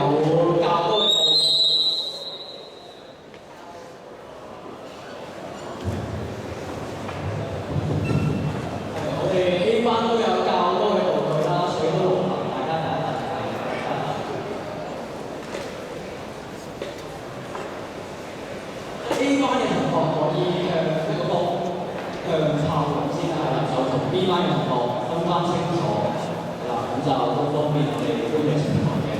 有較多嘅報。我哋 A 班都有較多嘅道具啦，水都龍頭，大家睇一睇。A 班嘅同學可以向一個方向靠攏先啦，就同 B 班嘅同學分翻清楚，係啦，咁就都方便我哋觀眾情況嘅。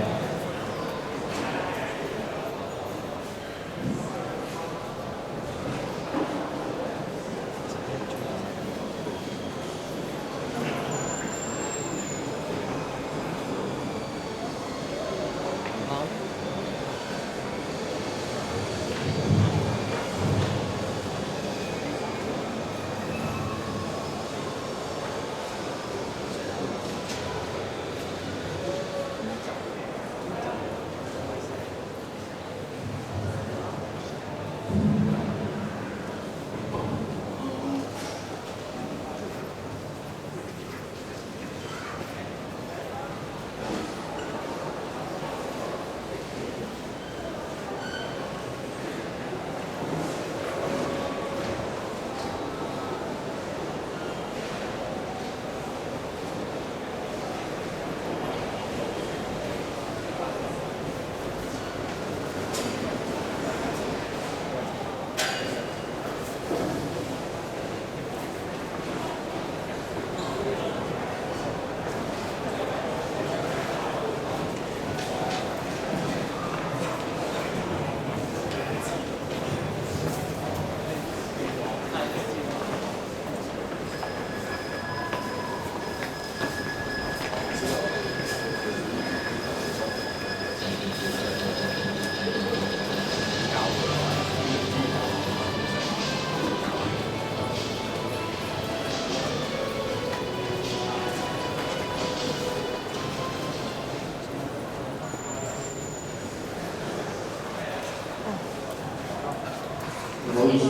唔好意思，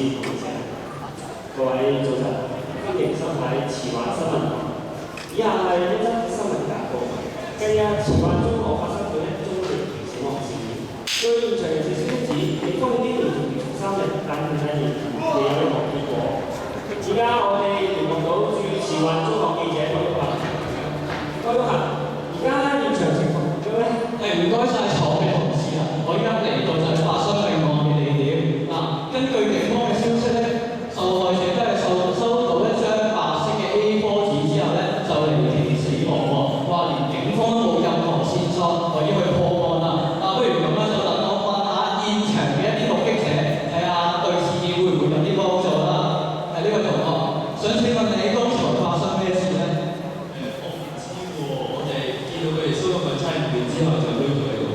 各位早晨，歡迎收睇慈華新聞台。以下係一則新聞簡報。近日慈華中學發生咗一宗離奇死亡事件。據現場人士消息指，警方已經連續調查3日，但係仍未有任何結果。而家我哋聯絡到駐慈華中學記者郭玉恒。郭玉恒，而家現場情況點樣咧？唔該晒坐嘅同事啊，我而家嚟到就係發生命案嘅地點。嗱，根據警方嘅消息咧，受害者都係收到一張白色嘅 A4 紙之後咧，就離奇死亡喎。話連警方都冇任何線索可以去破案啦。不如咁啦，就等我問下現場嘅一啲目擊者，睇下對事件會唔會有啲幫助啦。係呢位同學，想請問你剛才發生咩事咧？我唔知喎，我哋見到佢哋收咗份差唔多之後就推咗喺度。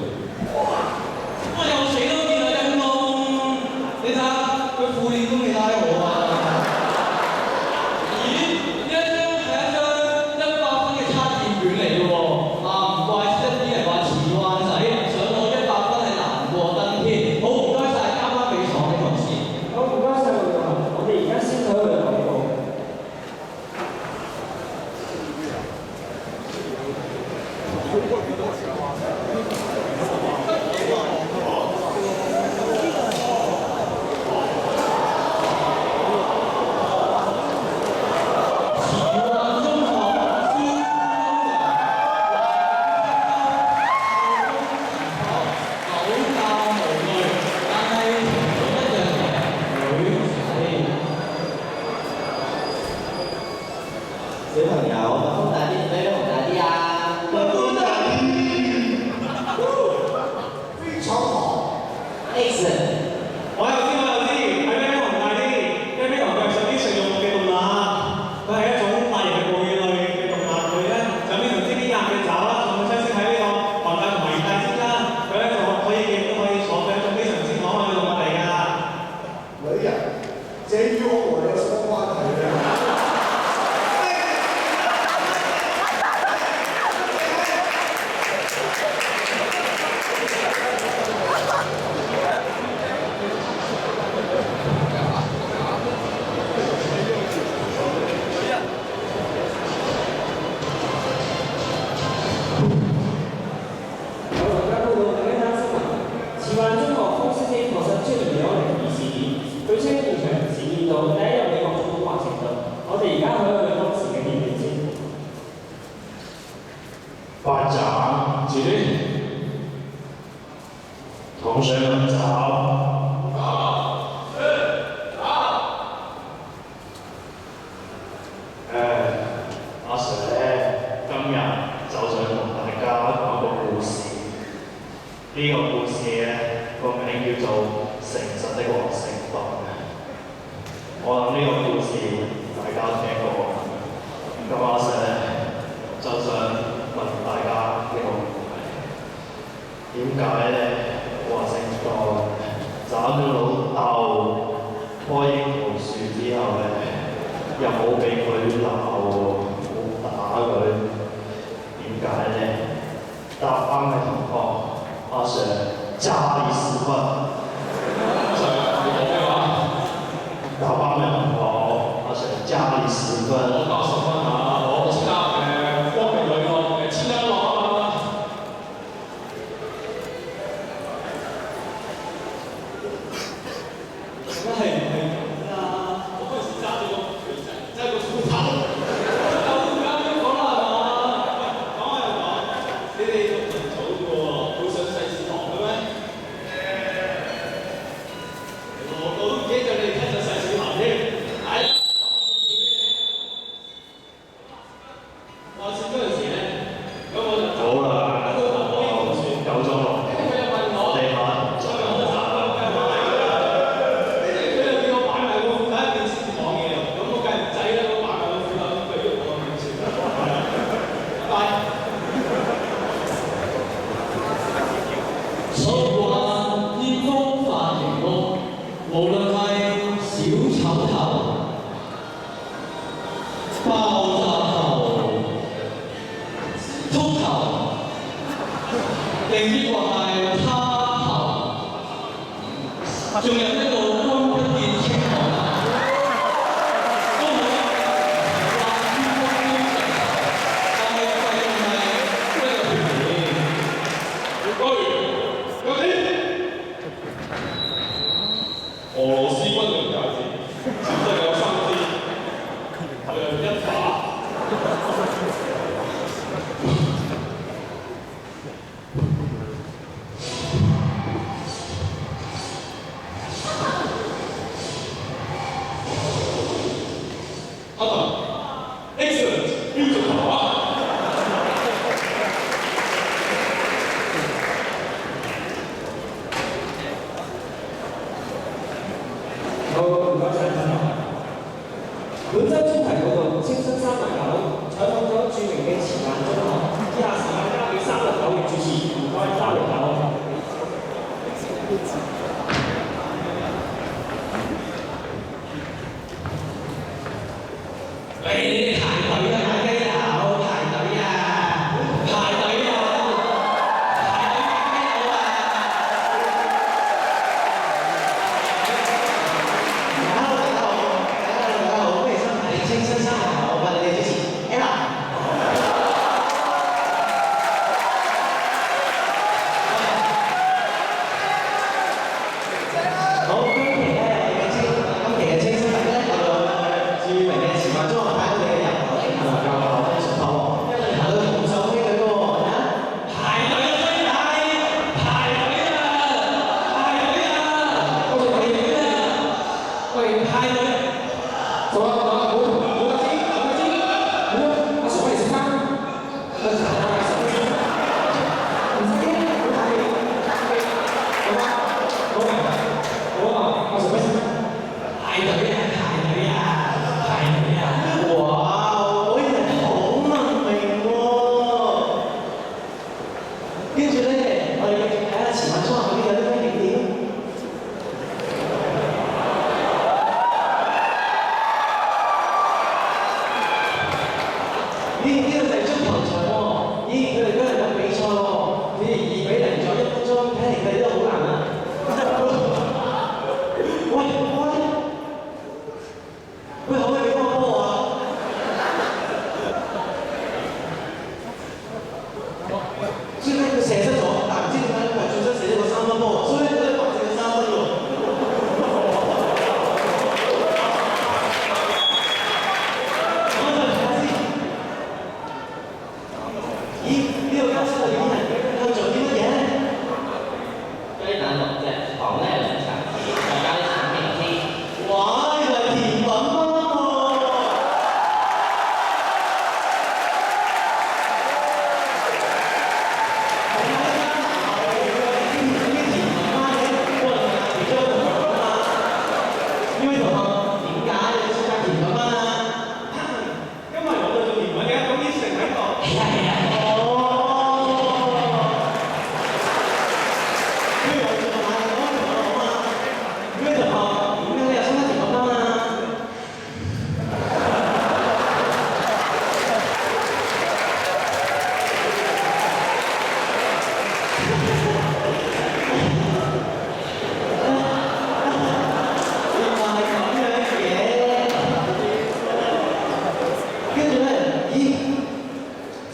我又死都見啦，陰公！你睇下佢褲鏈都未拉好啊！咦？呢一張係一張100分嘅測驗卷嚟嘅喎，唔怪之得啲人話遲慣仔想攞100分係難過登天。好，唔該晒，交翻俾廠嘅同事。好，唔該晒郭玉恒，我哋而家先去佢哋報告。小朋友，蜜蜂大啲定飛鴻大啲啊？蜜蜂大啲，非常好。Excellent。我又知，係咩飛鴻大啲？因為飛鴻係屬於食用嘅動物，佢係一種大型嘅哺乳類嘅動物。佢咧上邊同知啲硬嘅爪啦，仲會相識喺呢個黃帶同埋熱帶之間。佢咧就可以亦都可以坐嘅一種非常之可愛嘅動物嚟㗎。女人，這與我有什麼關係呢？指令。同學們早。阿 Sir 咧，今日就想同大家講個故事。呢個故事咧個名叫做《誠實的華盛頓》。我諗呢個故事大家聽過。咁阿 Sir 咧就想問大家呢個問題：點解咧華盛頓斬咗老豆棵櫻桃樹之後咧，又冇俾佢鬧喎？打佢，點解咧？答啱嘅同學，阿 Sir 加你10分。你講咩話？答啱嘅同學，阿 Sir 加你10分。我加10分啊！我即刻光明磊落簽音樂啊！梗係唔係咁啦？我嗰陣時揸住個錘仔，即係個斧頭。你哋讀文組嘅喎，會上世事堂嘅咩？我都唔記得你哋聽咗世事堂添。係啦，話説嗰陣時咧，咁我就好啦，夠鐘咯。跟住佢又問我，你問。佢又叫我擺埋個斧頭一邊先至講嘢，咁我梗係唔制啦，我擺埋個斧頭咁佢喐我點算？拜拜。所以話煙風髮型屋，無論係小丑頭、爆炸頭、禿頭，定抑或係他頭，仲有一個君不見青黃頭，都冇話煙風標準頭，但係貴用係一個條件。俄羅斯軍用戒指，只得有3支，一把。黑頭 ，excellent， 標準頭啊！好，唔該曬朋友。本週專題報導青春369，採訪咗著名嘅慈蘭中學，以下時間交俾369嘅主持，唔該369。喂，你哋排隊啊，買雞柳，排隊啊，排隊啊，排隊買雞柳啊！Hello， 大家好，歡迎收睇青春369，我係你哋主持 Ella。好，今期嘅青春特咧，我哋著名嘅慈華中學派到你嘅入口，同埋教學非常多喎，因為行到同手飛隊喎，排隊啊，兄弟，排隊啊，排隊啊！我哋排隊啊！喂，排隊！好啊，好啊，冇得知，好啊，阿 Sir 嚟食餐。唔使驚，好大力，好啊，好啊，阿 Sir 咩事？排隊啊，排隊啊，排隊啊！哇！我啲人好文明喎。跟住咧，我哋繼續睇下慈華中學嗰邊有啲咩景點。呢度就係足球場喎。咦，佢哋今日有比賽喎。佢哋2-0咗1分鐘，睇嚟佢哋都好難啊。喂，可唔可以俾翻個波啊？雖然佢射失咗，但唔知點解佢係最想射咗個3分波，所以佢都係白剩咗3分喎。我再睇下先。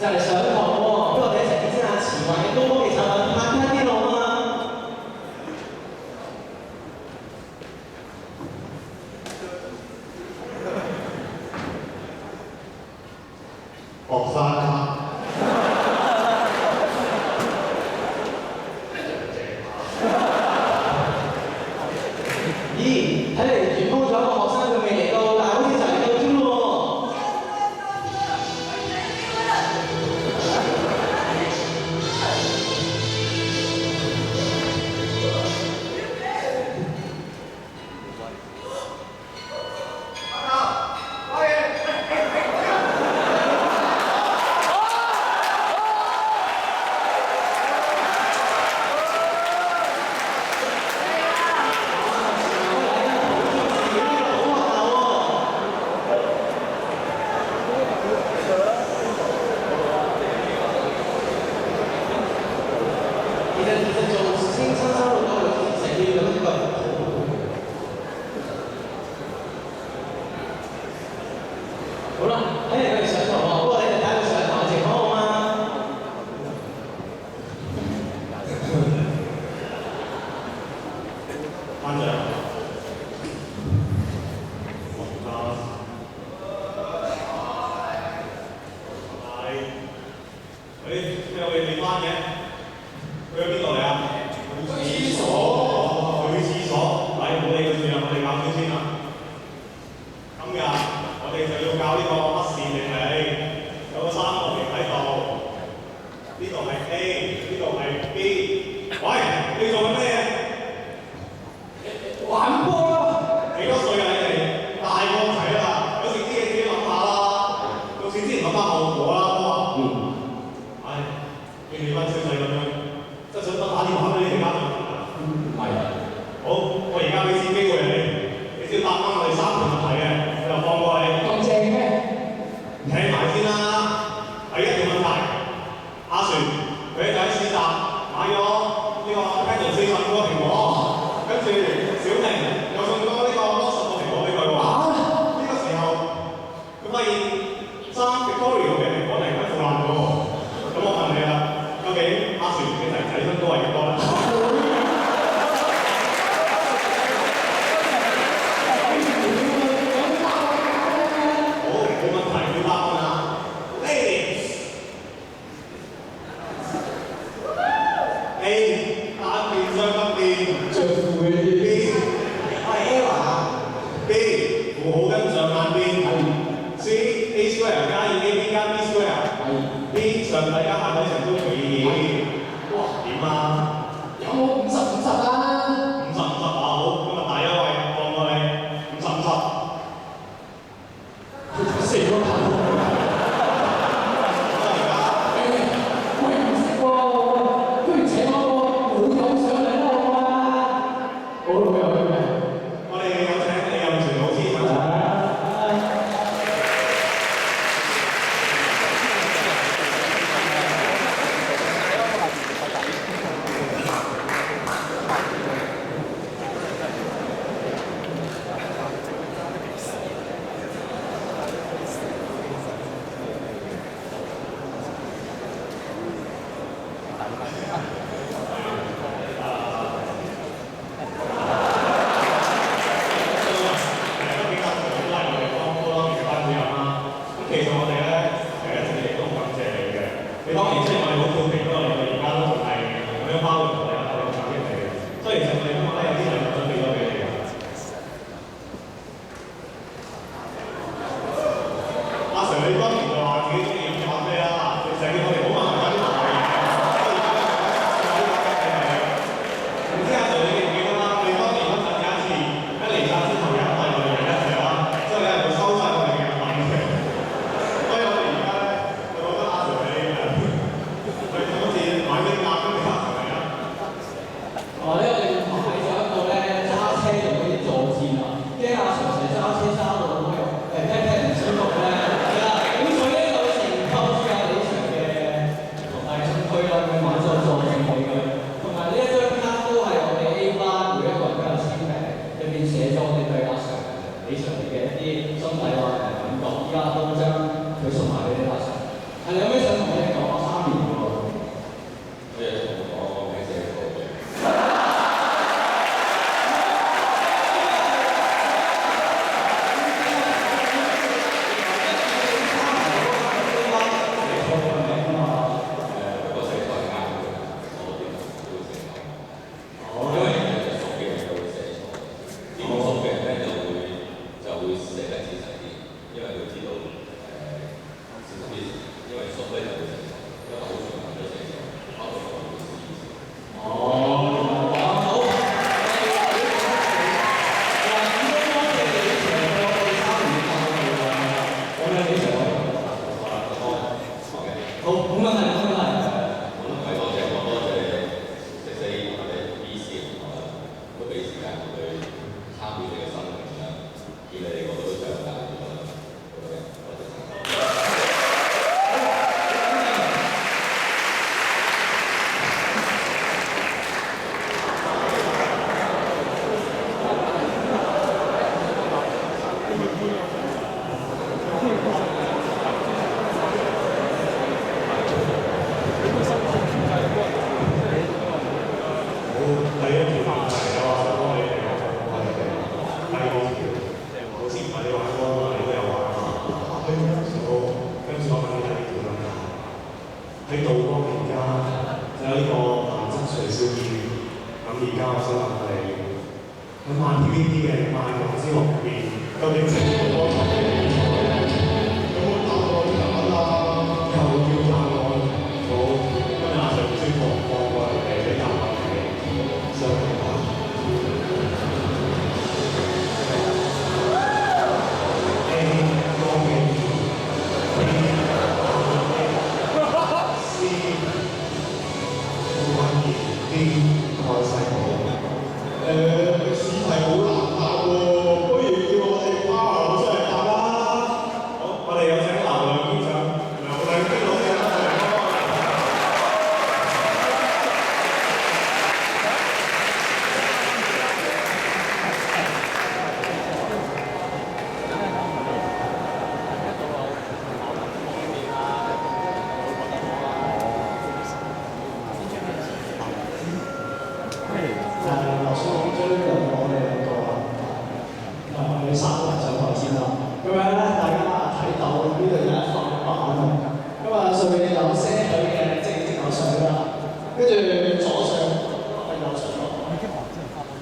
就嚟上堂喎，不如我哋一齊見證下慈雲嘅高科技產品拍卡啲路啊！學生卡。咦，睇嚟原封咗一個學生佢未嚟到，但係好似就嚟到添喎。好啦，睇嚟佢哋上堂喎，不過你哋睇佢上堂嘅情況好嗎？班長，我唔得。係，咩有你班嘅？去咗邊度嚟啊？去廁所。去廁所，嚟唔好理佢住啊！我哋教書先啦。今日我哋就要教呢個筆試定理，有個三角形喺度，呢度係 A，呢度係 B。喂，你做緊咩？玩波咯！幾多歲啊你哋？大個仔啦，有時啲嘢自己諗下啦，到時之前諗翻後果啦，都話。唉，見你班小仔咁樣，真想打電話俾你哋家長啊！係。好，我而家俾次機會你只要答啱我哋3條問題嘅，我就放過你。咁正咩？聽埋先啦。第一條問題，阿船佢就喺市集買咗呢個Canon 40個蘋果，跟住小明又送咗呢個60個蘋果俾佢喎。呢個時候佢發現Victoria 嘅蘋果突然間腐爛咗喎。咁我問你啦，究竟阿船嘅仔分高係幾多咧？上大家下底成都隨意。哇，點啊？有冇50-50啊？50-50啊，好，今日大優惠放過你50-50。死咗拍喎！喂，唔識喎，不如請我個老友上嚟啦，好嘛？好老友嘅咩？我哋有請李任全老師上場。係你有咩想同我哋好，冇問題，冇問題。咁唔係多謝14或者 BC 嘅同學啦，都俾時間佢參與你嘅生命啦，見你哋個個都長大咗啦，好多謝。喺道光年間就有呢個藍色垂銷店，咁而家我想問係喺慢 TVB 嘅慢黃之樂入邊，究竟整個歌手嘅比賽有冇打過啲人物啦？又要答案好，今日阿 Sir 唔舒服，放過嚟俾答案你，想唔想？試題好難答喎，不如叫我哋花老師嚟答啦。好，我哋有請劉亮先生，劉亮基老師啦。頭先我將我哋兩個我哋三個人上台先啦。咁樣咧，大家睇到呢度有一塊板啊，咁啊上面有些許嘅即有水啦，跟住左上係右上角，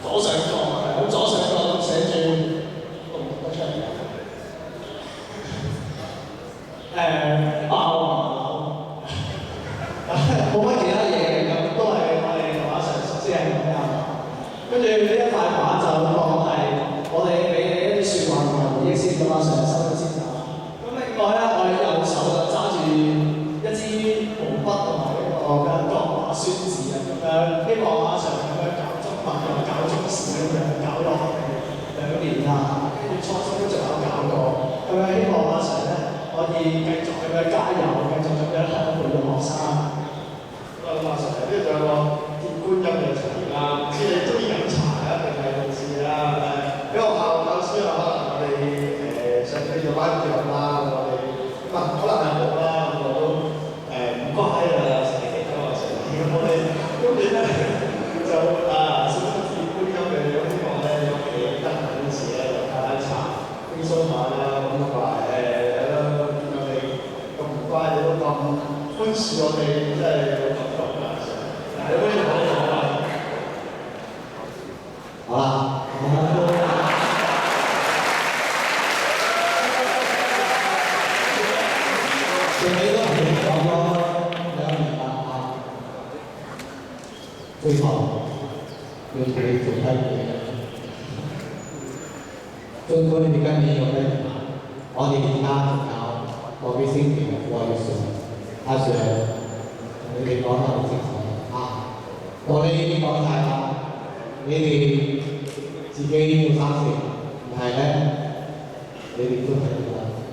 左上角咁左上角寫住讀唔讀得出嚟？爆紅樓，冇乜其他嘢嘅，咁都係我哋同阿 Sir 熟悉係咁樣。跟住呢一塊板就當係我哋俾你一啲説話同埋回憶先，咁阿 Sir 收咗先走。咁另外咧，我哋右手就揸住一支毛筆同埋一個嘅鋼畫宣紙啊，咁樣希望阿 Sir 咁樣教中文又教中史咁樣教落2年啦，跟住初中都仲有教過，咁樣希望阿 Sir 咧可以繼續咁樣加油，繼續咁樣向培養學生。咁阿 Sir 呢仲有個結觀音嘅場啦，唔知你中意飲茶啊定係同事啊？喺學校教書啊，可能我哋上俾咗班主任啦，我哋可能係我啦，我都唔乖啊，成日激咗我成日，咁我哋今年咧就小心結觀音嘅，希望咧我哋得閒嗰時咧就飲下茶，輕鬆下啦，咁同埋見我哋咁唔乖，你都咁寬恕我哋，真係好感動啊！有咩嘢可以講啊？好啦，最尾都係講咗2年啦啊！最後要你做低嘢，盡管你今年有得我哋而家仲有個幾星期嘅課要上，阿 Sir 你哋講得好清楚啊！我哋已經講晒啦，你哋自己要生存，唔係咧，你哋都係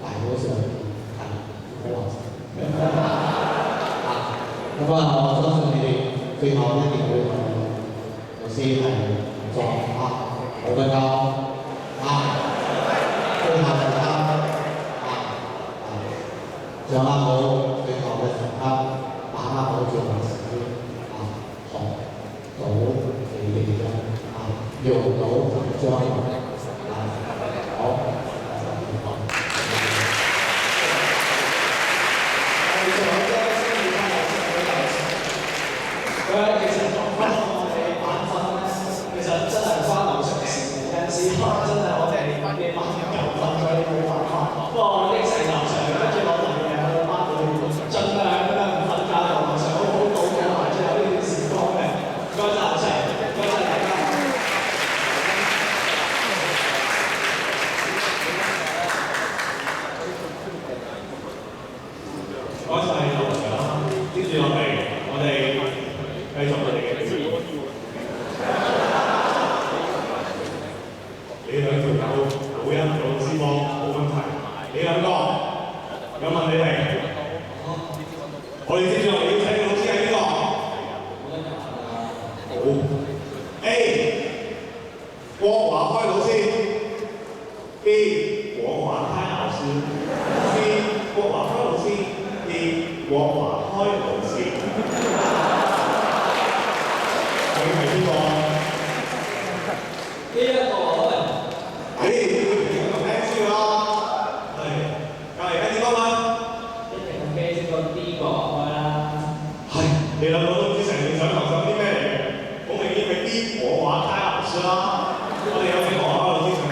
大好上係唔好話咁啊！我相信你哋最後一定會同老師係作好嘅交最後嘅交掌握好最後嘅時刻，把握好最後時機學到你哋嘅用到將來好。其實講翻我哋晚訓咧，其實真係關流常事，有陣時可能真係我哋夜晚9瞓咗你冇辦法。不過應承流常，跟住攞嚟嘅我哋班會盡量咁樣唔瞓覺，同流常好好倒嘅埋最後呢段時光嘅。唔該曬流常，唔該曬大家。多謝劉長。國華開路線，佢係邊個啊？呢一個誒，咁聽書啦，係，隔離跟住講啦。一定係機識個 D 國華開啦。係，你兩個都唔知成件上堂上啲咩嚟嘅，好明顯係啲國華開老師啦。我哋有請國華開老師上堂。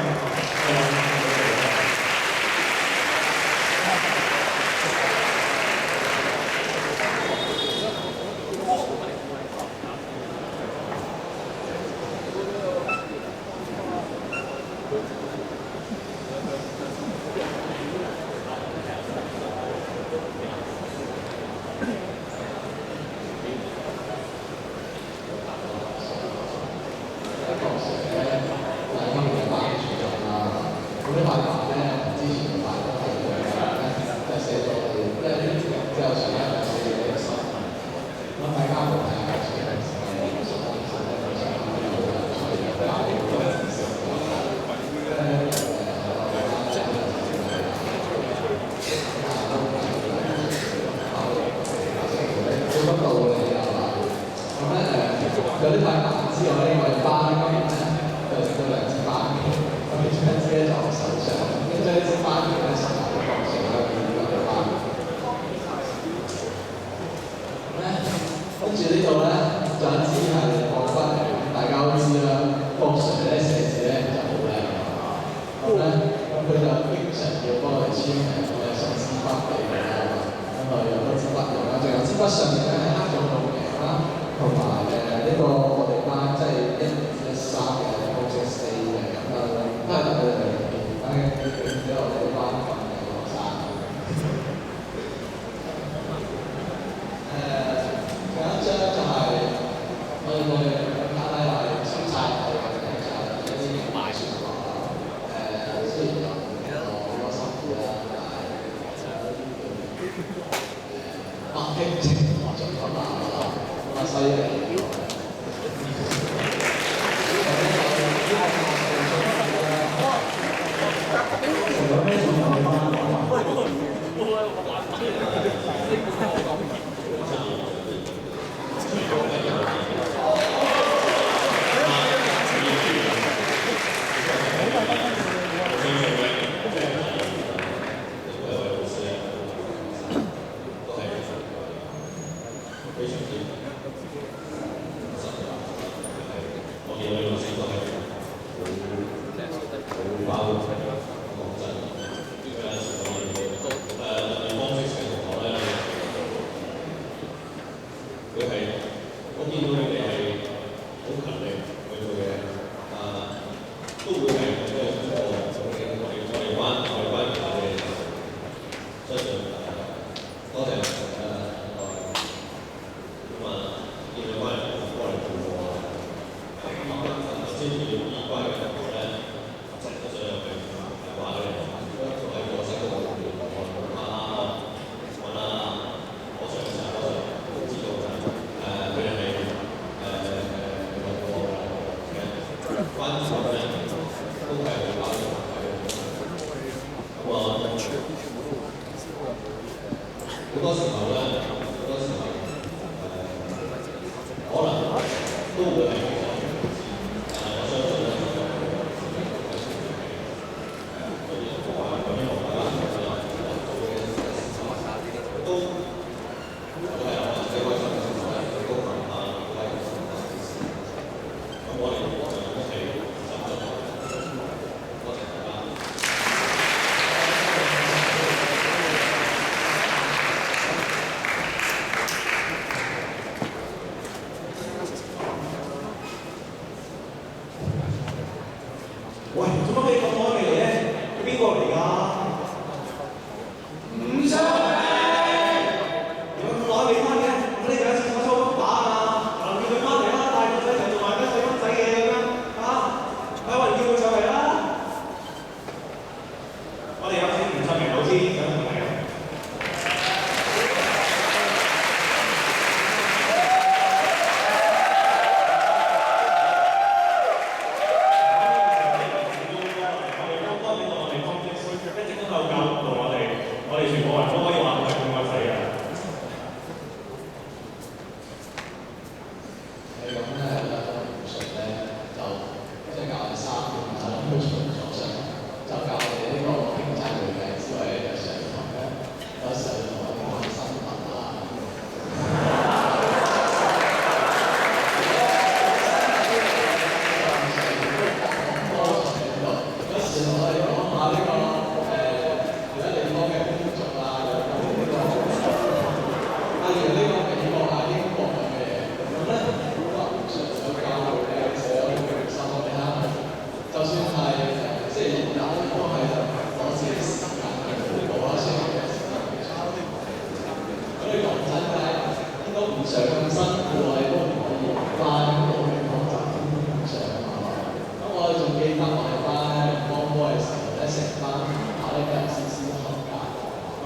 常咁辛苦，我哋都唔可以翻屋企學習天上啊！咁我哋仲記得我哋班咧幫波嘅時候咧，成班考呢個 CC 都合格，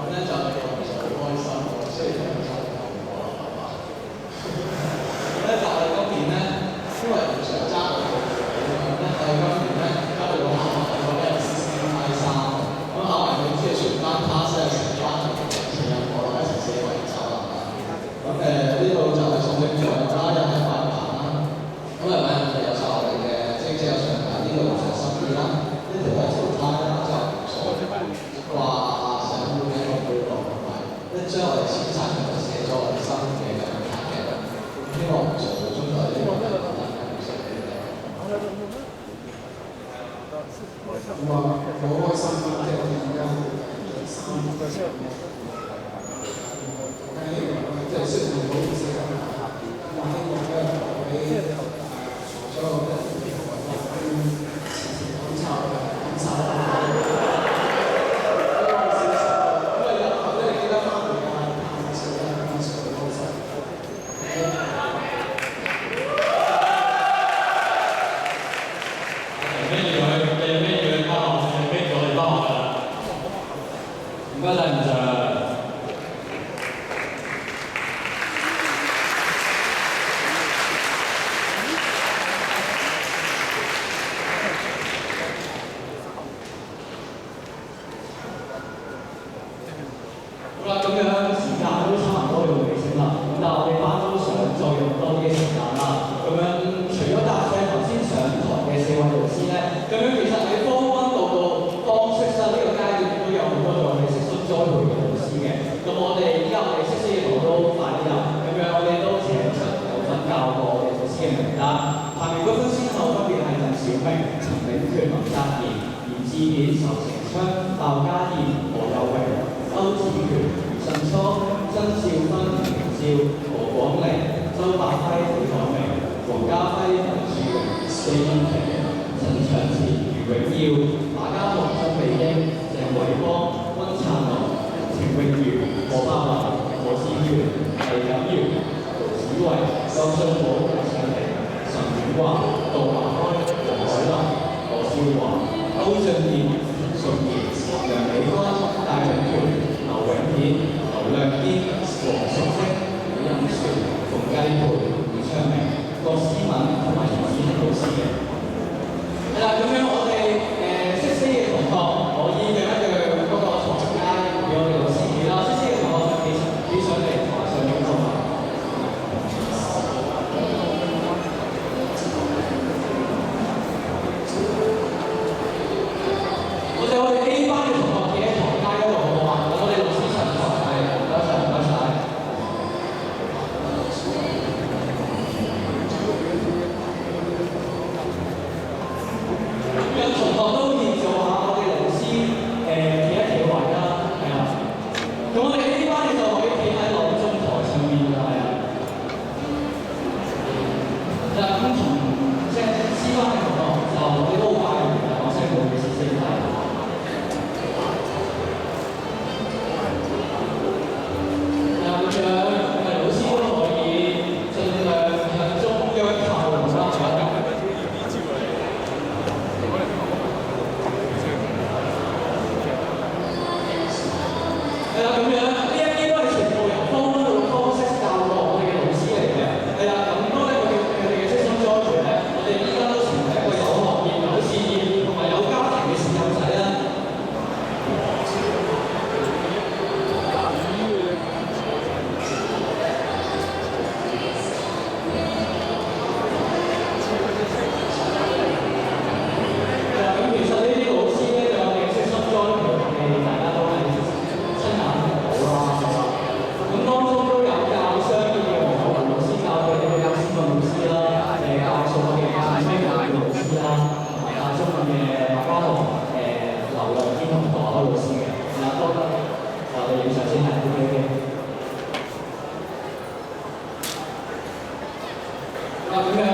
咁咧就係我哋就好開心喎，雖然有錯誤我啦，係嘛？咁咧但係今年咧，因為唔常爭我哋咁咧，我哋今年咧一路考埋個 CC 派3，咁考埋佢即係全班 pass 咧，成班全日課啦，一齊寫遺咒啊！咁呢度就係送俾大家又係擺盤啦。咁係咪就有晒我哋嘅即有上架呢個上心意啦？呢條係條呔啦，就掛上面嘅一個背囊同埋一張我哋前冊嗰度寫咗我哋新嘅感恩卡嘅。希望做到中國呢個感恩卡嘅上面嘅。咁啊，好開心啦！即係我哋而家3個先。即係雖然好意思咁，但希望咧喺所有嘅檢查因為日後咧記得翻嚟啊，下次咧非常開心。唔該晒，唔該。好啦，咁樣時間都差唔多要尾聲啦。咁但係我哋班都想再用多啲嘅時間啦。咁樣除咗答謝頭先上台嘅4位老師咧，咁樣其實喺Form 1到Form 6呢個階段亦都有好多我哋悉心栽培嘅老師嘅。咁我哋依家我哋悉師嘅圖都快啲啦。咁樣我哋都請出有份教過我哋老師嘅名單。下面嗰分先後分別係鄧小明、陳炳權、林澤賢、嚴志健、仇成昌、鮑嘉燕、何有榮、歐子權、余信初、曾少芬、明照、何廣寧、周柏輝、李海明、黃家輝、陳樹榮、謝燕琪、陳長慈、余永耀、馬家樂、曾美英、鄭偉邦、温燦龍、程永如、何柏華、何志源、黎錦源、盧子維、周信寶、陳婷、陳永華、杜華開、黃海林、何少華、歐俊賢、陳淑儀、梁美安、戴永權、劉永顯、劉亮堅、黃淑清、李任璇、馮繼培、胡昌明、郭思敏同埋葉子欣老師嘅。係啦，咁樣我哋悉師嘅同學可以讓一讓嗰個台階俾我哋老師啦。悉師嘅同學就企上嚟台上面嗰度。我哋 A 班嘅同學企喺台階嗰度好唔好啊？我哋老師上台係，唔該晒，唔該晒。咁同學都協助下我哋老師企一企位啦，係啊。咁我哋 A 班嘅就可以企喺朗中台上面㗎，係啊。嗱，咁同即係 C 班嘅同學就我哋都好快嘅，講聲唔好意思先啦。咁樣，我哋老師都可以盡量向中央靠攏啦，係啦，咁樣呢一啲都係全部由Form 1到Form 6教過我哋嘅老師嚟嘅，係啦，咁多咧佢哋嘅悉心栽培咧，我哋依家都成為一個有學業、有事業同埋有家庭嘅時候仔啦。咁其實呢啲老師咧對我哋嘅悉心栽培嘅，大家都係親眼目睹啦，係嘛？咁當中都有教商業嘅黃學文老師教嘅教師訓老師啦，教數學嘅教咩教嘅老師啦，同埋教中文嘅麥嘉龍劉亮堅同何開老師嘅，係啦，多得我哋影相先係 OK 嘅。咁樣。